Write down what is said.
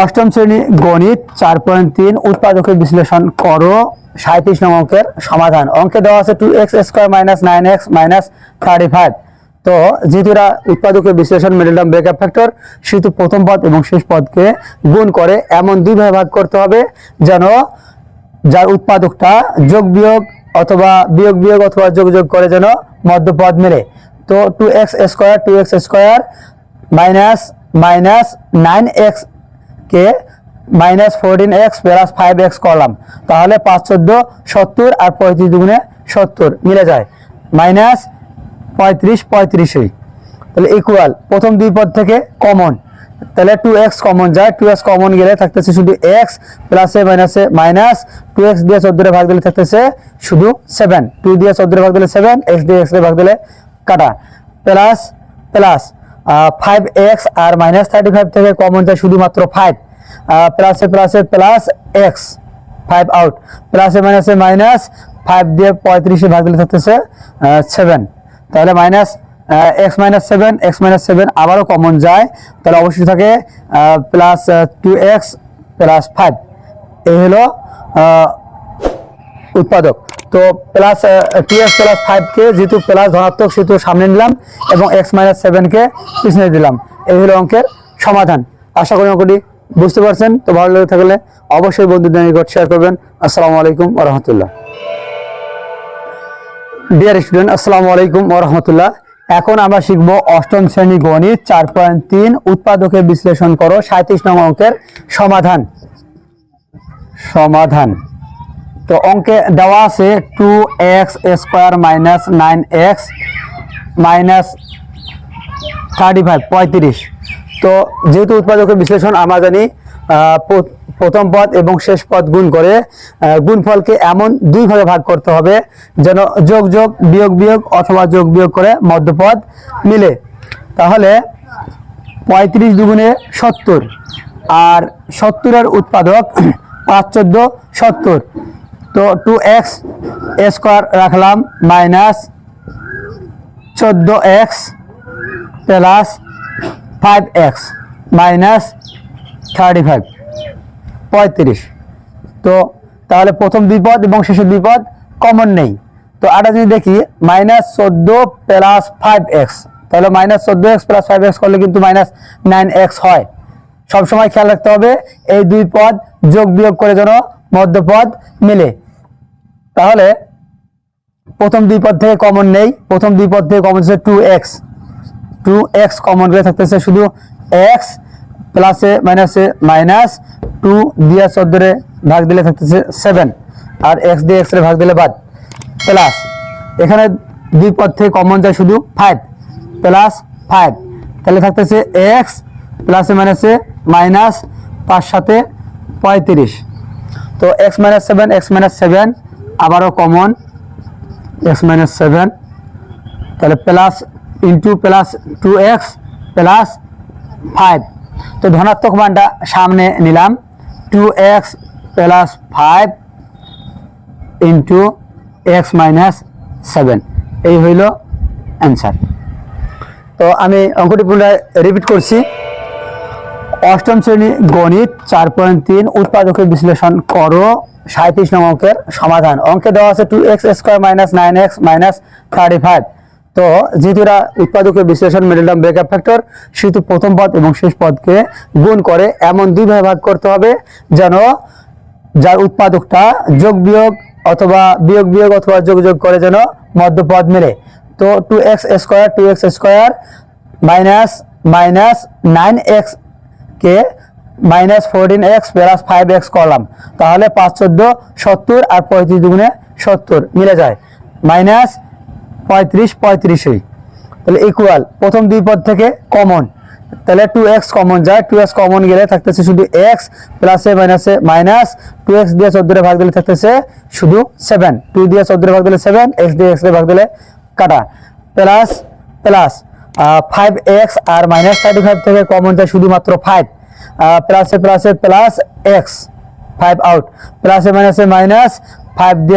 অষ্টম শ্রেণী গণিত 4.3 উৎপাদকের বিশ্লেষণ করো 37 নং অঙ্কের সমাধান। অঙ্কে দেওয়া আছে 2x² - 9x - 35। তো যেহেতু এরা উৎপাদকের বিশ্লেষণ মিডল টার্ম ব্রেকআপ ফ্যাক্টর, সেহেতু প্রথম পদ এবং শেষ পদকে গুণ করে এমন দুইভাবে ভাগ করতে হবে যেন যার উৎপাদকটা যোগ বিয়োগ অথবা বিয়োগ বিয়োগ অথবা যোগ যোগ করে যেন মধ্যপদ মেলে। তো 2x² মাইনাস 9x কে -14x প্লাস 5x করলাম, তাহলে 5 14 70 আর 35 দুগুণে 70 মিলে যায় -35 35। তাহলে ইকুয়াল প্রথম দুই পদ থেকে কমন, তাহলে 2x কমন যায়, 2x কমন গেলে থাকতেছে শুধু x প্লাসে মাইনাসে মাইনাস 2x দিয়ে 14 ভাগ দিলে থাকতেছে শুধু 7, 2 দিয়ে 14 ভাগ দিলে 7, x দিয়ে x ভাগ দিলে কাটা, প্লাস প্লাস 5x আর -35 থেকে কমন যায় শুধুমাত্র 5, প্লাসে প্লাসে প্লাস x 5 আউট, প্লাসে মাইনাসে মাইনাস 5 দিয়ে 35 ভাগ দিলে থাকতেছে 7, তাহলে x - 7 আবারও কমন যায়, তাহলে অবশ্যই থাকে প্লাস 2x প্লাস 5। এই হলো উৎপাদক। তো প্লাস 2x প্লাস 5 কে যেহেতু প্লাস ধনাত্মক সেহেতু সামনে নিলাম এবং x - 7 কে পিছনে দিলাম। এই হলো অঙ্কের সমাধান। আশা করি অঙ্কটি বুঝতে পারছেন। তো ভালো লেগে থাকলে অবশ্যই বন্ধুদের নিকট শেয়ার করবেন। আসসালামু আলাইকুম ওয়া রাহমাতুল্লাহ। ডিয়ার স্টুডেন্ট, আসসালামু আলাইকুম ওয়া রাহমাতুল্লাহ। এখন আমরা শিখব অষ্টম শ্রেণী গণিত 4.3 উৎপাদকের বিশ্লেষণ করো 37 নং অঙ্কের সমাধান। তো অঙ্কে দেওয়া আছে 2x² - 9x - 35। তো যেহেতু উৎপাদকের বিশ্লেষণ আমরা জানি প্রথম পদ এবং শেষ পদ গুণ করে গুণফলকে এমন দুই ভাগে ভাগ করতে হবে যেন যোগ যোগ বিয়োগ বিয়োগ অথবা যোগ বিয়োগ করে মধ্যপদ মিলে। তাহলে 35 দুগুণে 70 আর 70 এর উৎপাদক 5 14 70। তো 2x² রাখলাম minus 14x plus 5x minus 35 35। তো তাহলে প্রথম দুই পদ এবং শেষের দুই পদ কমন নেই। তো আটা যদি দেখি -14 প্লাস 5x, তাহলে -14x প্লাস 5x করলে কিন্তু -9x হয়। সবসময় খেয়াল রাখতে হবে এই দুই পদ যোগ বিয়োগ করে যেন মধ্যপদ মিলে। তাহলে প্রথম দুই পদ থেকে কমন নেই, প্রথম দুই পদ থেকে কমন হচ্ছে 2x কমন গেলে থাকতেছে শুধু x প্লাসে মাইনাসে মাইনাস 2 দিয়ে 14 ভাগ দিলে থাকতেছে 7 আর x দিয়ে x ভাগ দিলে বাদ, প্লাস এখানে দুই পদ থেকে কমন যায় শুধু 5 প্লাস 5, তাহলে থাকতেছে x প্লাসে মাইনাসে মাইনাস 5 7 35। তো x - 7 আবারও কমন x - 7, তাহলে plus into plus 2x plus 5। তো ধনাত্মক মানটা সামনে নিলাম, 2x প্লাস 5 ইন্টু x - 7। এই হইল অ্যান্সার। তো আমি অঙ্কটি পুনরায় রিপিট করছি। অষ্টম শ্রেণী গণিত 4.3 উৎপাদকের বিশ্লেষণ করো 37 নং অঙ্কের সমাধান। অঙ্কে দেওয়া আছে 2x² - 9x - 35। তো যেহেতু এরা উৎপাদকের বিশ্লেষণ মিডল টার্ম ব্রেকআপ ফ্যাক্টর, সেহেতু প্রথম পদ এবং শেষ পদকে গুণ করে এমন দুইভাবে ভাগ করতে হবে যেন যার উৎপাদকটা যোগ বিয়োগ অথবা বিয়োগ বিয়োগ অথবা যোগ যোগ করে যেন মধ্যপদ মেলে। তো 2x² মাইনাস 9x কে -14x প্লাস 5x করলাম, তাহলে 5 14 70 আর 35 দুগুণে 70 মিলে যায় -35 35। তাহলে ইকুয়াল প্রথম দুই পদ থেকে কমন, তাহলে 2x কমন যায়, 2x কমন গেলে থাকতেছে শুধু x প্লাসে মাইনাসে মাইনাস 2x দিয়ে 14 ভাগ দিলে থাকতেছে শুধু 7, 2 দিয়ে 14 ভাগ দিলে 7, x দিয়ে x ভাগ দিলে কাটা, প্লাস প্লাস 5x আর -35 থেকে কমন যায় শুধুমাত্র 5, প্লাসে প্লাসে প্লাস x 5 আউট, প্লাসে মাইনাসে মাইনাস 5 দিয়ে